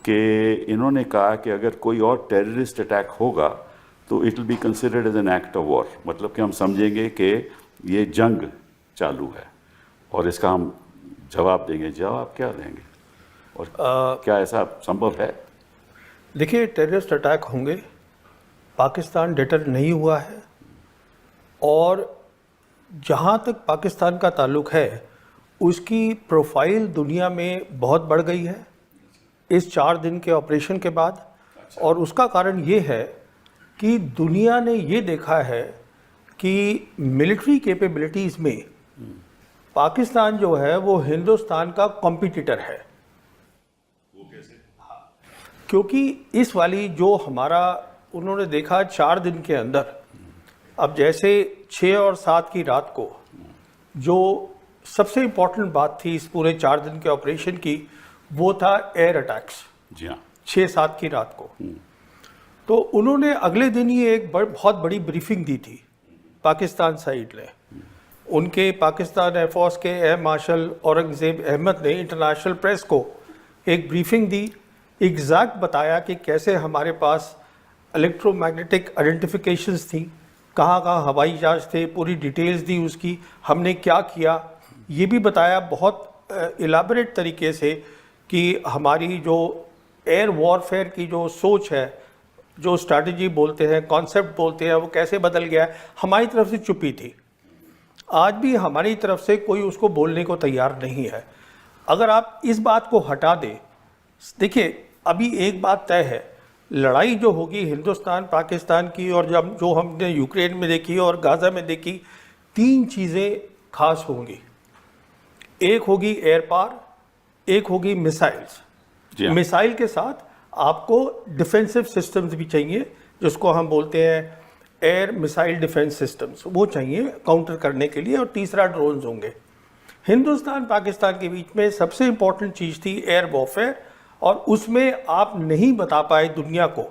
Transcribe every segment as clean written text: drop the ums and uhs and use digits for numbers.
कि इन्होंने कहा कि अगर कोई और टेररिस्ट अटैक होगा तो it will be considered as an act of war, मतलब कि हम समझेंगे कि ये जंग चालू है और इसका हम जवाब देंगे। जवाब क्या देंगे और क्या ऐसा संभव है? देखिए, टेररिस्ट अटैक होंगे, पाकिस्तान डिटर नहीं हुआ है, और जहाँ तक पाकिस्तान का ताल्लुक है उसकी प्रोफाइल दुनिया में बहुत बढ़ गई है इस 4 दिन के ऑपरेशन के बाद। और उसका कारण ये है कि दुनिया ने ये देखा है कि मिलिट्री कैपेबिलिटीज़ में पाकिस्तान जो है वो हिंदुस्तान का कॉम्पिटिटर है। वो कैसे? क्योंकि इस वाली जो हमारा उन्होंने देखा 4 दिन के अंदर, अब जैसे 6 और 7 की रात को जो सबसे इम्पोर्टेंट बात थी इस पूरे 4 दिन के ऑपरेशन की, वो था एयर अटैक्स। जी हाँ। 6-7 की रात को तो उन्होंने अगले दिन ही एक बहुत बड़ी ब्रीफिंग दी थी पाकिस्तान साइड ने। उनके पाकिस्तान एयरफोर्स के एयर मार्शल औरंगजेब अहमद ने इंटरनेशनल प्रेस को एक ब्रीफिंग दी, एग्जैक्ट बताया कि कैसे हमारे पास इलेक्ट्रोमैग्नेटिक आइडेंटिफिकेशंस थी, कहाँ कहाँ हवाई जहाज थे, पूरी डिटेल्स दी उसकी, हमने क्या किया ये भी बताया बहुत इलाबरेट तरीके से कि हमारी जो एयर वॉरफेयर की जो सोच है, जो स्ट्रैटेजी बोलते हैं, कॉन्सेप्ट बोलते हैं, वो कैसे बदल गया है। हमारी तरफ से चुप्पी थी, आज भी हमारी तरफ से कोई उसको बोलने को तैयार नहीं है। अगर आप इस बात को हटा दें, देखिए अभी एक बात तय है, लड़ाई जो होगी हिंदुस्तान पाकिस्तान की और जब जो हमने यूक्रेन में देखी और गाज़ा में देखी, 3 चीज़ें खास होंगी। एक होगी एयर पार, एक होगी मिसाइल्स। मिसाइल के साथ आपको डिफेंसिव सिस्टम्स भी चाहिए, जिसको हम बोलते हैं एयर मिसाइल डिफेंस सिस्टम्स, वो चाहिए काउंटर करने के लिए। और तीसरा ड्रोन्स होंगे। हिंदुस्तान पाकिस्तान के बीच में सबसे इम्पोर्टेंट चीज़ थी एयर वॉरफेयर, और उसमें आप नहीं बता पाए दुनिया को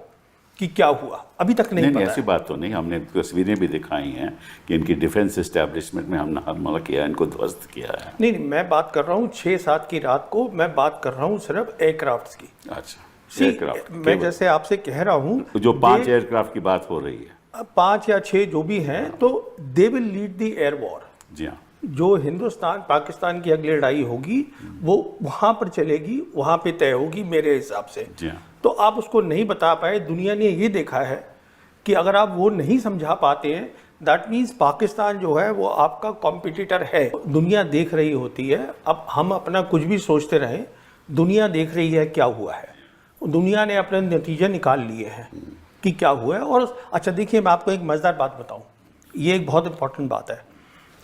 कि क्या हुआ, अभी तक नहीं पता। ऐसी बात तो नहीं, हमने तस्वीरें भी दिखाई हैं कि इनकी डिफेंस एस्टेब्लिशमेंट में हमने हमला किया, इनको ध्वस्त किया है। नहीं, मैं बात कर रहा हूँ 6-7 की रात को, मैं बात कर रहा हूँ सिर्फ एयरक्राफ्ट की। अच्छा, एयरक्राफ्ट मैं जैसे आपसे कह रहा हूँ जो 5 एयरक्राफ्ट की बात हो रही है, 5 या 6 जो भी हैं, तो they will lead the air war. जी हाँ। जो हिंदुस्तान पाकिस्तान की अगली लड़ाई होगी वो वहाँ पर चलेगी, वहाँ पे तय होगी मेरे हिसाब से। जी हाँ। तो आप उसको नहीं बता पाए। दुनिया ने ये देखा है कि अगर आप वो नहीं समझा पाते हैं, दैट मीन्स पाकिस्तान जो है वो आपका कॉम्पिटिटर है। दुनिया देख रही होती है, अब हम अपना कुछ भी सोचते रहें, दुनिया देख रही है क्या हुआ है। दुनिया ने अपने नतीजे निकाल लिए हैं कि क्या हुआ है। और अच्छा देखिए, मैं आपको एक मज़ेदार बात बताऊं, ये एक बहुत इंपॉर्टेंट बात है।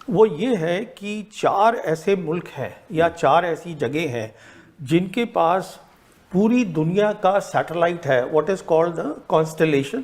वो ये है कि 4 ऐसे मुल्क हैं या 4 ऐसी जगह हैं जिनके पास पूरी दुनिया का सैटेलाइट है, what is called the constellation,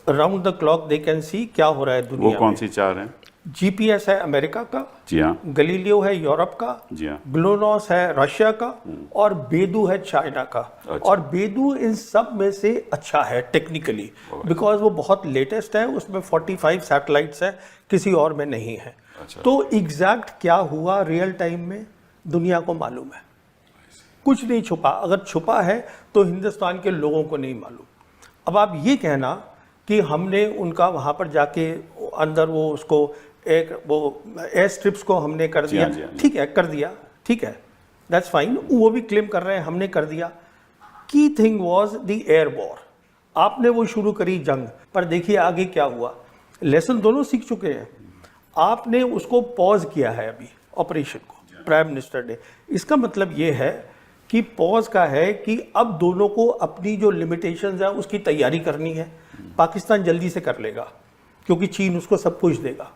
around the clock they can see क्या हो रहा है दुनिया में। वो कौन सी 4 हैं? जीपीएस है अमेरिका का, जी हाँ। गलीलियो है यूरोप का, जी हाँ। ग्लोनॉस है रशिया का, और बेदू है चाइना का। अच्छा। और बेदू इन सब में से अच्छा है टेक्निकली, बिकॉज वो बहुत लेटेस्ट है, उसमें 45 सैटेलाइट्स हैं, किसी और में नहीं है। अच्छा। तो एग्जैक्ट क्या हुआ रियल टाइम में दुनिया को मालूम है, कुछ नहीं छुपा। अगर छुपा है तो हिंदुस्तान के लोगों को नहीं मालूम। अब आप ये कहना कि हमने उनका वहाँ पर जाके अंदर वो उसको एक वो एयर स्ट्रिप्स को हमने कर दिया, ठीक है कर दिया, ठीक है, दैट्स फाइन, वो भी क्लेम कर रहे हैं हमने कर दिया। Key thing was the air war, आपने वो शुरू करी जंग, पर देखिए आगे क्या हुआ। लेसन दोनों सीख चुके हैं, आपने उसको पॉज किया है अभी ऑपरेशन को, प्राइम मिनिस्टर ने। इसका मतलब ये है कि पॉज का है कि अब दोनों को अपनी जो लिमिटेशंस है उसकी तैयारी करनी है। पाकिस्तान जल्दी से कर लेगा क्योंकि चीन उसको सब कुछ देगा।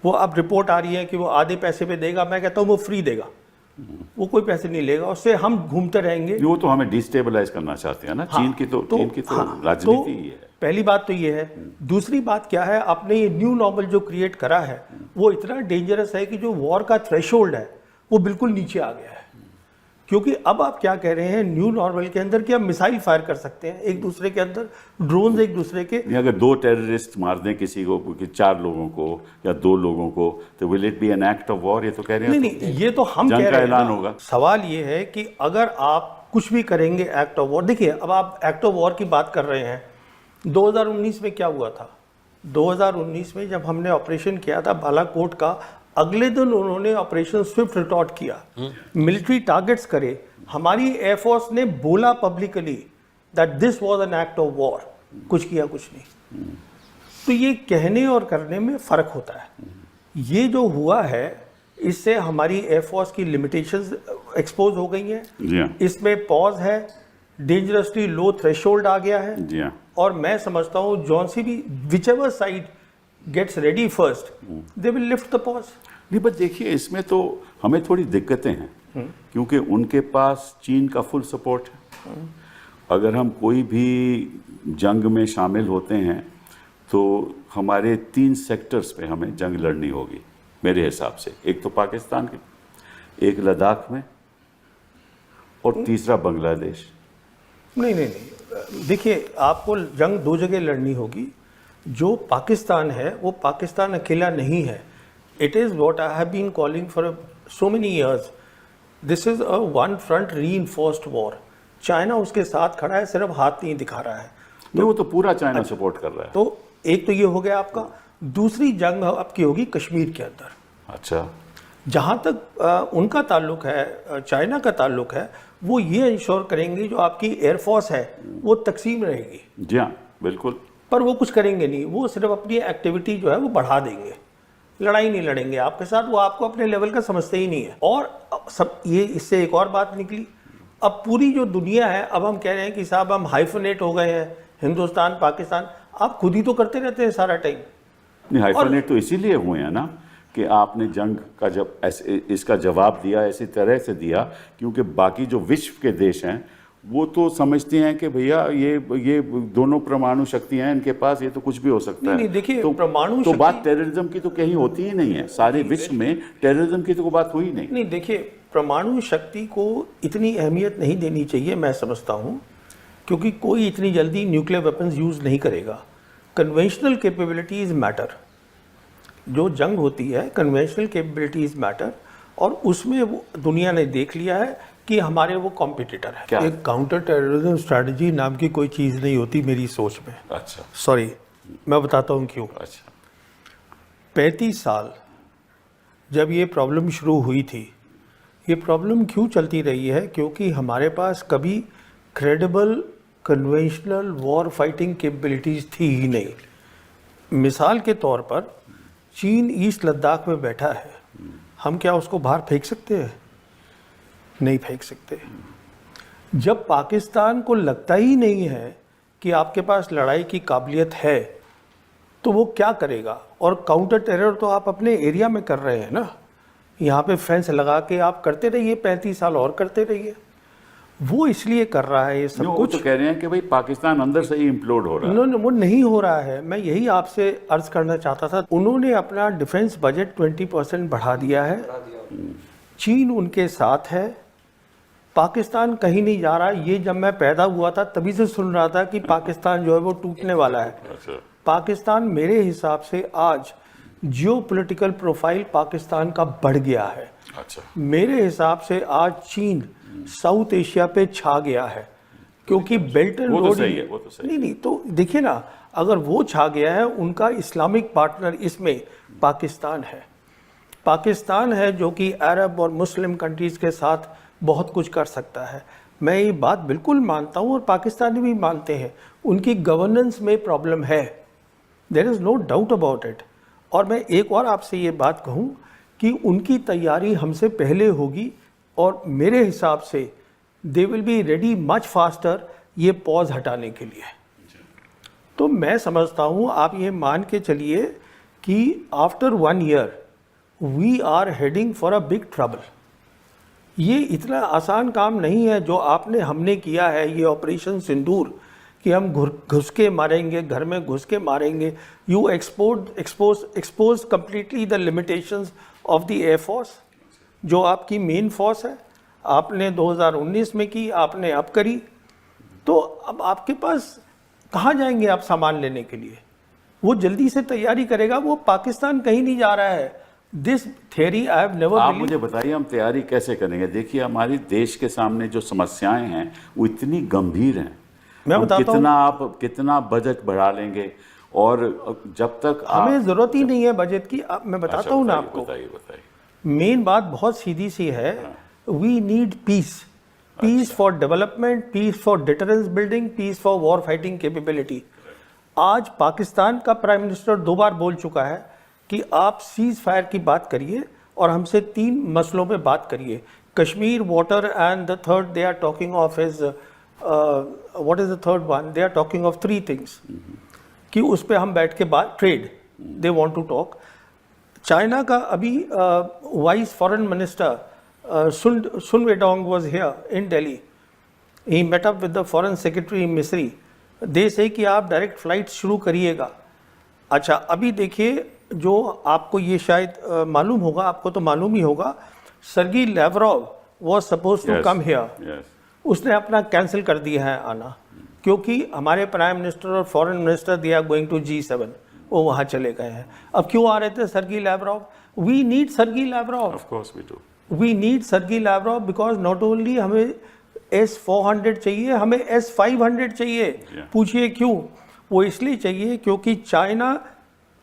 वो अब रिपोर्ट आ रही है कि वो आधे पैसे पे देगा, मैं कहता हूँ वो फ्री देगा, वो कोई पैसे नहीं लेगा, उससे हम घूमते रहेंगे। वो तो हमें डिस्टेबलाइज करना चाहते हैं ना। हाँ, चीन की तो राजनीति ही है। पहली बात तो ये है। दूसरी बात क्या है, आपने ये न्यू नॉर्मल जो क्रिएट करा है वो इतना डेंजरस है कि जो वॉर का थ्रेशोल्ड है वो बिल्कुल नीचे आ गया है। क्योंकि अब आप क्या कह रहे हैं, न्यू नॉर्मल के अंदर कि आप मिसाइल फायर कर सकते हैं एक दूसरे के अंदर, ड्रोन एक दूसरे के। अगर 2 टेररिस्ट मार दें किसी को, 4 लोगों को या 2 लोगों को, तो will it be N act of war? ये तो कह रहे हैं नहीं, ये तो हम कह रहे हैं। ऐलान होगा। सवाल ये है कि अगर आप कुछ भी करेंगे एक्ट ऑफ वॉर। देखिए, अब आप एक्ट ऑफ वॉर की बात कर रहे हैं, 2019 में क्या हुआ था? 2019 में जब हमने ऑपरेशन किया था बालाकोट का, अगले दिन उन्होंने ऑपरेशन स्विफ्ट रिटॉर्ट किया, मिलिट्री टारगेट्स करे। हमारी एयरफोर्स ने बोला publicly that this was an act of war, कुछ किया कुछ नहीं। तो ये कहने और करने में फ़र्क होता है। ये जो हुआ है इससे हमारी एयरफोर्स की लिमिटेशंस एक्सपोज हो गई हैं। जी हाँ, इसमें पॉज है, डेंजरसली लो थ्रेशोल्ड आ गया है। जी हाँ, और मैं समझता हूँ जॉन सी भी whichever side gets ready first they will lift the pause. नहीं बस देखिए इसमें तो हमें थोड़ी दिक्कतें हैं क्योंकि उनके पास चीन का फुल सपोर्ट है। अगर हम कोई भी जंग में शामिल होते हैं तो हमारे 3 सेक्टर्स पे हमें जंग लड़नी होगी मेरे हिसाब से। एक तो पाकिस्तान के, एक लद्दाख में, और तीसरा बांग्लादेश। नहीं, देखिए, आपको जंग 2 जगह लड़नी होगी। जो पाकिस्तान है वो पाकिस्तान अकेला नहीं है। It is what I have been calling for so many years, this is a one front reinforced war. China उसके साथ खड़ा है, सिर्फ हाथ नहीं दिखा रहा है। नहीं वो तो पूरा चाइना सपोर्ट कर रहा है। तो एक तो ये हो गया आपका। दूसरी जंग आपकी होगी कश्मीर के अंदर। अच्छा, जहाँ तक उनका ताल्लुक है, चाइना का ताल्लुक है, वो ये इंश्योर करेंगे जो आपकी एयरफोर्स है वो तकसीम रहेगी। जी हाँ, बिल्कुल। पर वो कुछ करेंगे नहीं, वो सिर्फ अपनी एक्टिविटी जो है वो बढ़ा देंगे, लड़ाई नहीं लड़ेंगे आपके साथ। वो आपको अपने लेवल का समझते ही नहीं है। और सब ये, इससे एक और बात निकली, अब पूरी जो दुनिया है, अब हम कह रहे हैं कि साहब हम हाइफनेट हो गए हैं, हिंदुस्तान पाकिस्तान। आप खुद ही तो करते रहते हैं सारा टाइम। नहीं, हाइफनेट तो इसीलिए हुए हैं ना कि आपने जंग का जब इसका जवाब दिया ऐसी तरह से दिया क्योंकि बाकी जो विश्व के देश हैं वो तो समझते हैं कि भैया ये दोनों परमाणु शक्तियां हैं इनके पास, ये तो कुछ भी हो सकता है। नहीं, देखिए, तो परमाणु तो बात शक्ति- टेररिज्म की तो कहीं होती ही नहीं है। सारे विश्व में टेररिज्म की तो कोई बात हुई नहीं। नहीं, देखिए, परमाणु शक्ति को इतनी अहमियत नहीं देनी चाहिए, मैं समझता हूँ, क्योंकि कोई इतनी जल्दी न्यूक्लियर वेपन्स यूज़ नहीं करेगा। Conventional capabilities matter. जो जंग होती है, कन्वेंशनल कैपेबिलिटीज़ मैटर, और उसमें वो दुनिया ने देख लिया है कि हमारे वो कॉम्पिटिटर है। क्या? एक काउंटर टेररिज्म स्ट्रैटेजी नाम की कोई चीज़ नहीं होती मेरी सोच में। अच्छा, सॉरी, मैं बताता हूँ क्यों। अच्छा, 35 साल जब ये प्रॉब्लम शुरू हुई थी, ये प्रॉब्लम क्यों चलती रही है? क्योंकि हमारे पास कभी credible conventional war fighting capabilities थी ही नहीं। मिसाल के तौर पर चीन ईस्ट लद्दाख में बैठा है, हम क्या उसको बाहर फेंक सकते हैं? नहीं फेंक सकते। जब पाकिस्तान को लगता ही नहीं है कि आपके पास लड़ाई की काबिलियत है तो वो क्या करेगा? और काउंटर टेरर तो आप अपने एरिया में कर रहे हैं ना, यहाँ पे फेंस लगा के आप करते रहिए, 35 साल और करते रहिए। वो इसलिए कर रहा है ये सब वो कुछ। तो कह रहे हैं कि भाई पाकिस्तान अंदर से ही इम्प्लोड हो रहा है। उन्होंने, वो नहीं हो रहा है। मैं यही आपसे अर्ज करना चाहता था। उन्होंने अपना डिफेंस बजट 20% बढ़ा दिया है। चीन उनके साथ है, पाकिस्तान कहीं नहीं जा रहा। ये जब मैं पैदा हुआ था तभी से सुन रहा था कि पाकिस्तान जो है वो टूटने वाला है। अच्छा, पाकिस्तान मेरे हिसाब से आज जियोपॉलिटिकल प्रोफाइल पाकिस्तान का बढ़ गया है। अच्छा, मेरे हिसाब से आज चीन साउथ एशिया पे छा गया है, क्योंकि बेल्ट एंड वो तो रोड। सही है, वो तो सही है। नहीं, तो देखिए ना, अगर वो छा गया है, उनका इस्लामिक पार्टनर इसमें पाकिस्तान है। पाकिस्तान है जो कि अरब और मुस्लिम कंट्रीज़ के साथ बहुत कुछ कर सकता है। मैं ये बात बिल्कुल मानता हूँ और पाकिस्तानी भी मानते हैं। उनकी गवर्नेंस में प्रॉब्लम है, there is no doubt about it. और मैं एक और आपसे ये बात कहूँ कि उनकी तैयारी हमसे पहले होगी और मेरे हिसाब से they will be ready much faster ये पॉज हटाने के लिए। तो मैं समझता हूँ, आप ये मान के चलिए कि after 1 year we are heading for a big trouble. ये इतना आसान काम नहीं है जो हमने किया है, ये ऑपरेशन सिंदूर, कि हम घुस के मारेंगे, घर में घुस के मारेंगे। You expose completely the limitations of the air force, जो आपकी मेन फोर्स है। आपने 2019 में की, आपने अब करी, तो अब आपके पास कहाँ जाएंगे आप सामान लेने के लिए? वो जल्दी से तैयारी करेगा। वो पाकिस्तान कहीं नहीं जा रहा है। This theory I have never आप मुझे बताइए हम तैयारी कैसे करेंगे? देखिए हमारी देश के सामने जो समस्याएं हैं वो इतनी गंभीर हैं। मैं हम बताता हूं, कितना बजट बढ़ा लेंगे और जब तक हमें जरूरत ही नहीं है बजट की। मैं बताता हूँ ना आपको, बताइए। मेन बात बहुत सीधी सी है, we need peace, peace for development, peace for deterrence building, peace for war fighting capability. आज पाकिस्तान का प्राइम मिनिस्टर 2 बार बोल चुका है कि आप सीज फायर की बात करिए और हमसे 3 मसलों पे बात करिए, Kashmir, water and the third they are talking of is what is the third one, they are talking of 3 things कि उस पे हम बैठ के बात, trade they want to talk. China का अभी vice foreign minister Sun Weidong was here in Delhi, he met up with the foreign secretary Misri, they से कि आप डायरेक्ट फ्लाइट शुरू करिएगा। अच्छा अभी देखिए, जो आपको ये शायद मालूम होगा, आपको तो मालूम ही होगा, Sergei Lavrov was supposed to come here, उसने अपना कैंसिल कर दिया है आना, क्योंकि हमारे प्राइम मिनिस्टर और foreign minister they are going to G7, वो वहाँ चले गए हैं। अब क्यों आ रहे थे Sergei Lavrov? We need Sergei Lavrov, of course we do, we need Sergei Lavrov because not only हमें S-400 चाहिए, हमें S-500 चाहिए। पूछिए क्यों? वो इसलिए चाहिए क्योंकि चाइना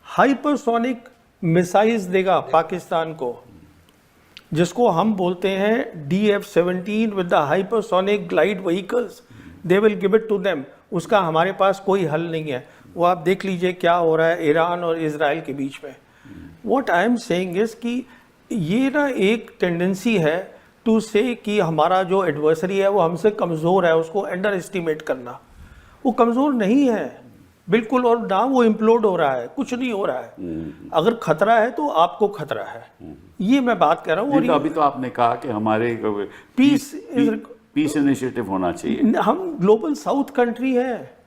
हाइपरसोनिक मिसाइल्स देगा पाकिस्तान को, जिसको हम बोलते हैं DF-17 with the hypersonic glide vehicles, they will give it to them. उसका हमारे पास कोई हल नहीं है। वो आप देख लीजिए क्या हो रहा है ईरान और इजराइल के बीच में। What I am saying is कि ये ना एक टेंडेंसी है टू से कि हमारा जो एडवर्सरी है वो हमसे कमज़ोर है, उसको अंडर एस्टिमेट करना। वो कमज़ोर नहीं है बिल्कुल, और ना वो इम्प्लोड हो रहा है, कुछ नहीं हो रहा है। अगर खतरा है तो आपको खतरा है, ये मैं बात कर रहा हूँ। और अभी तो आपने कहा कि हमारे पीस इनिशिएटिव होना चाहिए। हम ग्लोबल साउथ कंट्री है,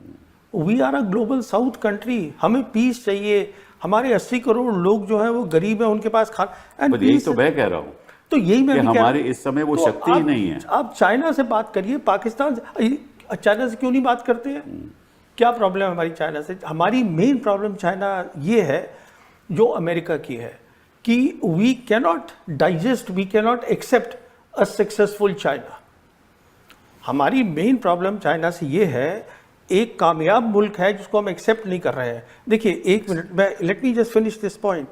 we are a global south country, हमें पीस चाहिए। हमारे 80 करोड़ लोग जो हैं वो गरीब हैं, उनके पास खाना, एंड यही तो मैं कह रहा हूँ, तो यही मैं भी कह रहा हूं। हमारे इस समय वो शक्ति ही नहीं है। आप चाइना से बात करिए, पाकिस्तान से, चाइना से क्यों नहीं बात करते हैं? क्या प्रॉब्लम है हमारी चाइना से? हमारी मेन प्रॉब्लम चाइना ये है जो अमेरिका की है कि we cannot digest, we cannot accept a successful China. हमारी मेन प्रॉब्लम चाइना से ये है, एक कामयाब मुल्क है जिसको हम एक्सेप्ट नहीं कर रहे हैं। देखिए एक मिनट, मैं let me just finish this point.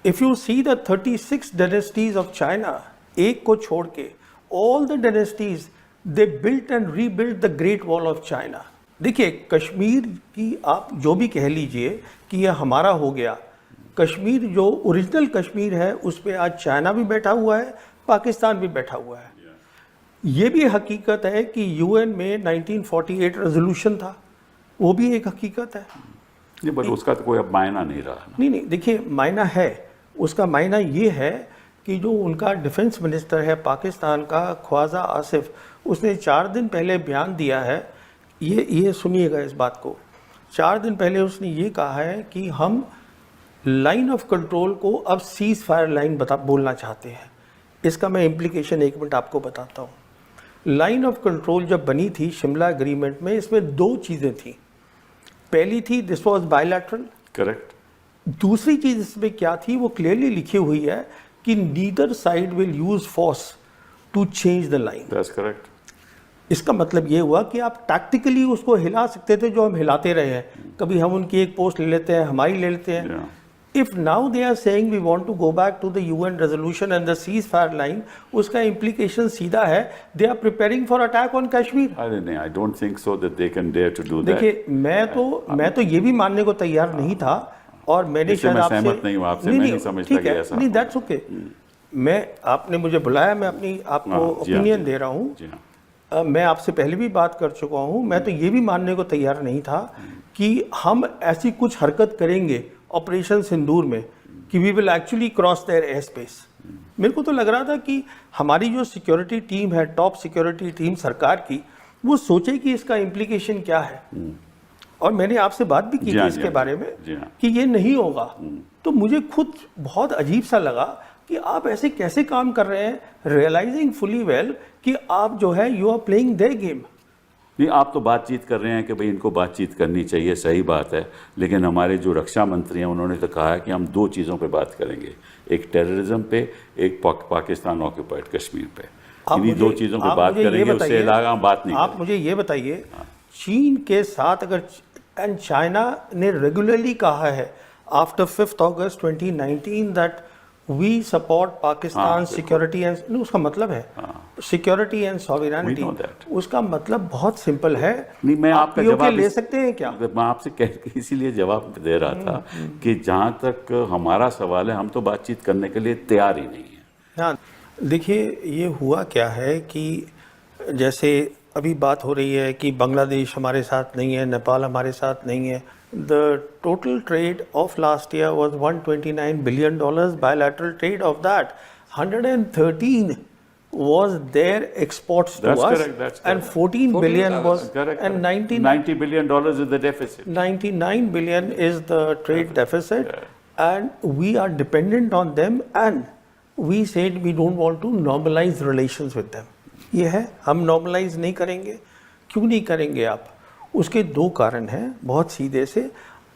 If you see the 36 dynasties of China, एक को छोड़ के all the dynasties they built and rebuilt the great wall of China. देखिए कश्मीर की आप जो भी कह लीजिए कि ये हमारा हो गया, कश्मीर जो ओरिजिनल कश्मीर है उस पर आज चाइना भी बैठा हुआ है, पाकिस्तान भी बैठा हुआ है। ये भी हकीकत है कि यूएन में 1948 रेजोल्यूशन था, वो भी एक हकीकत है। नहीं, बट उसका तो कोई अब मायना नहीं रहा। नहीं, देखिए मायना है, उसका मायना ये है कि जो उनका डिफेंस मिनिस्टर है पाकिस्तान का, ख्वाजा आसिफ, उसने 4 दिन पहले बयान दिया है, ये सुनिएगा इस बात को। 4 दिन पहले उसने ये कहा है कि हम लाइन ऑफ कंट्रोल को अब सीज फायर लाइन बोलना चाहते हैं। इसका मैं इम्प्लीकेशन 1 मिनट आपको बताता हूँ। लाइन ऑफ कंट्रोल जब बनी थी शिमला एग्रीमेंट में, इसमें 2 चीज़ें थी। पहली थी दिस वाज बायलैटरल, करेक्ट। दूसरी चीज़ इसमें क्या थी, वो क्लियरली लिखी हुई है कि neither side will use force to change the line. That's correct. इसका मतलब ये हुआ कि आप टैक्टिकली उसको हिला सकते थे, जो हम हिलाते रहे हैं। कभी हम उनकी एक पोस्ट ले लेते हैं, हमारी ले लेते हैं। If now they are saying we want to go back to the UN resolution and the ceasefire line, उसका इम्प्लीकेशन सीधा है they are preparing for attack on Kashmir. अरे नहीं, I don't think so that they can dare to do that. देखिए मैं तो ये भी मानने को तैयार नहीं था, और मैंने शायद आपसे सहमत नहीं हूं आपसे, मैं नहीं समझता कि ऐसा। नहीं, दैट्स ओके। मैं, आपने मुझे बुलाया, मैं अपनी आपको ओपिनियन दे रहा हूँ। मैं आपसे पहले भी बात कर चुका हूँ, मैं तो ये भी मानने को तैयार नहीं था कि हम ऐसी कुछ हरकत करेंगे ऑपरेशन सिंदूर में कि we will actually cross their air space. मेरे को तो लग रहा था कि हमारी जो सिक्योरिटी टीम है, टॉप सिक्योरिटी टीम सरकार की, वो सोचे कि इसका इम्प्लीकेशन क्या है। और मैंने आपसे बात भी की थी इसके बारे में कि ये नहीं होगा। तो मुझे खुद बहुत अजीब सा लगा कि आप ऐसे कैसे काम कर रहे हैं, रियलाइजिंग फुली वेल कि आप जो है you are playing their game. नहीं, आप तो बातचीत कर रहे हैं कि भाई इनको बातचीत करनी चाहिए, सही बात है, लेकिन हमारे जो रक्षा मंत्री हैं उन्होंने तो कहा है कि हम 2 चीज़ों पे बात करेंगे। एक टेररिज्म पे, एक पाकिस्तान ऑक्यूपाइड कश्मीर पे। आप इन्हीं मुझे- दो चीज़ों पे आप बात मुझे ये करेंगे, उससे बताइए- अलावा हम बात नहीं आप करेंगे। मुझे ये बताइए, चीन के साथ अगर, एंड चाइना ने रेगुलरली कहा है after 5 August 2019 that we support Pakistan बिल्कुल। सिक्योरिटी एंड, उसका मतलब है security and sovereignty. We know that. उसका मतलब बहुत सिंपल है। नहीं, मैं आप आपका POK जवाब ले सकते हैं क्या? मैं आपसे इसीलिए जवाब दे रहा था कि जहाँ तक हमारा सवाल है, हम तो बातचीत करने के लिए तैयार ही नहीं है। हाँ, देखिए ये हुआ क्या है कि जैसे अभी बात हो रही है कि बांग्लादेश हमारे साथ नहीं है, नेपाल हमारे साथ नहीं है। The total trade off last year was $129 billion, bilateral trade off that 113 was their exports to That's us, correct, that's and correct. 14 billion was, Correct, and correct. 90 billion dollars is the deficit. 99 billion is the trade deficit, and we are dependent on them, and we said we don't want to normalize relations with them. ये है, हम normalize नहीं करेंगे। क्यों नहीं करेंगे आप? उसके दो कारण हैं बहुत सीधे से।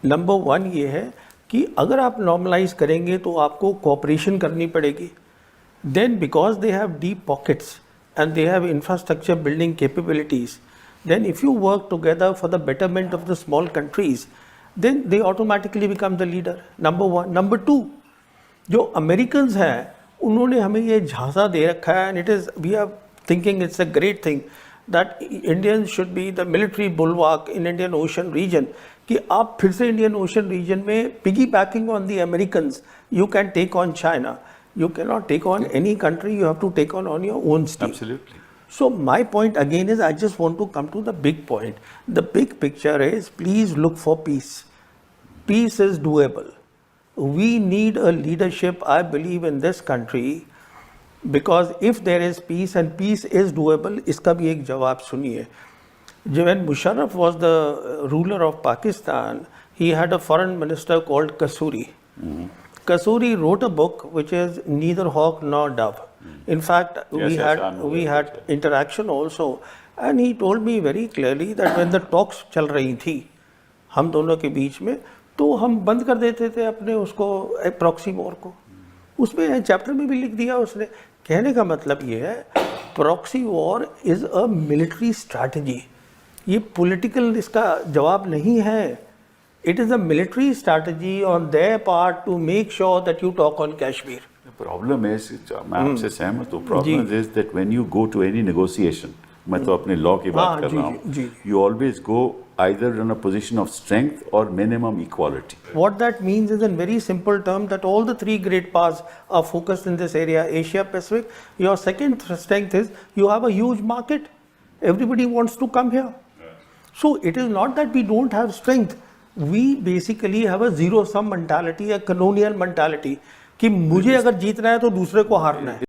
नंबर 1 ये है कि अगर आप normalize करेंगे तो आपको cooperation करनी पड़ेगी। Then because they have deep pockets and they have infrastructure building capabilities, then if you work together for the betterment of the small countries, then they automatically become the leader. Number 1. Number 2, जो Americans हैं उन्होंने हमें ये झांसा दे रखा है, and it is, we are thinking it's a great thing that Indians should be the military bulwark in Indian Ocean region, कि आप फिर से Indian Ocean region में piggybacking on the Americans, you can take on China. You cannot take on any country, you have to take on your own steam. Absolutely. So my point again is, I just want to come to the big point. The big picture is, please look for peace. Peace is doable. We need a leadership, I believe, in this country, because if there is peace and peace is doable, इसका भी एक जवाब सुनिए। When Musharraf was the ruler of Pakistan, he had a foreign minister called Kasuri. Kasuri wrote a book which is Neither Hawk Nor Dove. In fact, we had interaction also, and he told me very clearly that when the talks चल रही थी हम दोनों के बीच में, तो हम बंद कर देते थे अपने उसको प्रॉक्सी वॉर को। उसमें चैप्टर में भी लिख दिया उसने। कहने का मतलब ये है, proxy war is a military strategy. ये पॉलिटिकल इसका जवाब नहीं है। It is a military strategy on their part to make sure that you talk on Kashmir. The problem is, मैं आपसे सहमत हूँ, problem is that when you go to any negotiation, मैं तो अपने law की बात कर रहा हूँ, you always go either in a position of strength or minimum equality. What that means is, in very simple terms, that all the 3 great powers are focused in this area, Asia Pacific. Your second strength is you have a huge market. Everybody wants to come here. So it is not that we don't have strength. We basically have a zero sum mentality, a colonial mentality, कि मुझे अगर जीतना है तो दूसरे को हारना है।